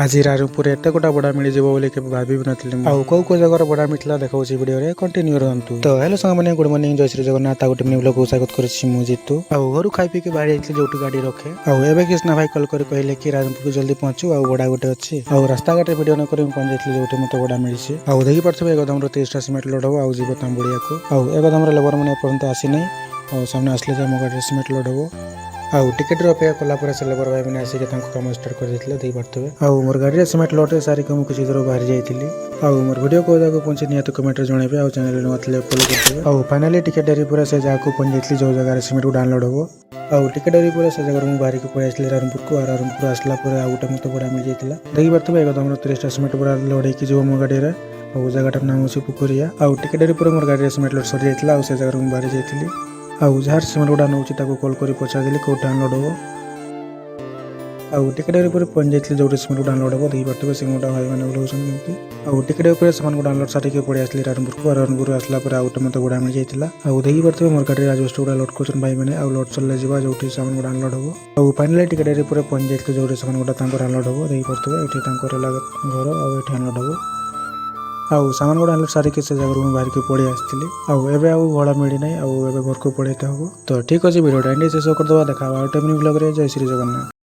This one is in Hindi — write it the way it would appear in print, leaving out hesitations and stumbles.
आज रायरंगपुर एत गोटा बड़ा मिल जाव बोली के भाभी भी नी आउ कौ जगह बड़ा मिलता देखा वीडियो कंटिन्यू रहतु। तो हेलो सांग गुड मॉर्निंग जय श्री जगन्नाथ गोटे मिनी ब्लॉग को स्वागत करुँ जीतू आउ घर खाई पी बाहर जाइए जो गाड़ी रखे आउ एवं कृष्णा भाई कल कर कहले कि रायरंगपुर को जल्दी पहुंचू आउ बड़ा गोटे अच्छी आउ रास्ता घाटे वीडियो न कर पहुंच जाइए जो मत बड़ा मिली आउ देखी पार्थे एकदम 30टा सिमेंट लोड हम आउ जीव तांबुड़िया को आउ एकदम लेबर मैंने एपर्यंत आसी ना और सामने आसले मो गाड़ी सिमेंट लोड हम आउ टिकेट अपेक्षा कलापर से लेबर भाई मैंने आसिक कम स्टार्ट कर देते पारे आउ मोर गाड़ी सिमेंट लोटे सारिक मुझे किसी दूर बाहर जाइली आउ मोर वीडियो को पहुंचे निहत कमेंट जनइबे आउ चैनल नुआ फॉलो करते आउ फाइनाली टिकेट डेरी पूरा से जहाँ पहुंच जाइली जो जगह सिमेंट को डाउनलोड हम आउ टिकेट डेरी पूरा से जगह मुझे बाहर पड़े आसली रायरंगपुर को रायरंगपुर आसला आउ गोटे मत बड़ा मिल जाता देखी पारे एकदम 30टा सिमेंट पूरा लोड हो मो गाड़ी और जगह नाम हूँ पुकुरिया आउ टिकेट डेरी पूरा मोर गाड़ी सिमेंट लोड सरी जाता से जगह मुझे बाहर जाइली आउ जार सिमेंट गुड़ा नौ कॉल कर पचारि कौ डाउनलोड हम आउ टिकेट पर पहुंच जाइए जो सिमेंट डाउनलोड हम देखी पारे सिमेंट भाई मैंने ओह्लौंट आउ टिकेट पर से डाउनलोड सारिक पड़े आसली रायरंगपुर को रायरंगपुर आसला गोटे मत गुड़ा मिल जाता आउ देखी पारे मोर गाड़ी राजवेस्ट गुड़ा लोड कर भाई मैंने आउ लोड चल जावा जो सामान डाउनलोड हम आउ फाइनाली टिकेट पर पहुंच जाइए जो सामान गुड़ा डाउनलोड हम देखी पारे ये घर आउ डाउनलोड हम आउ सामान गुड़ा आनलोड सारिक से जगह मुझे बाहर पड़े आसती आउ एवं आउ भड़ा मिली ना आउ घर को पड़े हम तो ठीक अच्छे वीडियो एंड शेष करदे देखा आउट ब्लॉग जय श्री जगन्नाथ।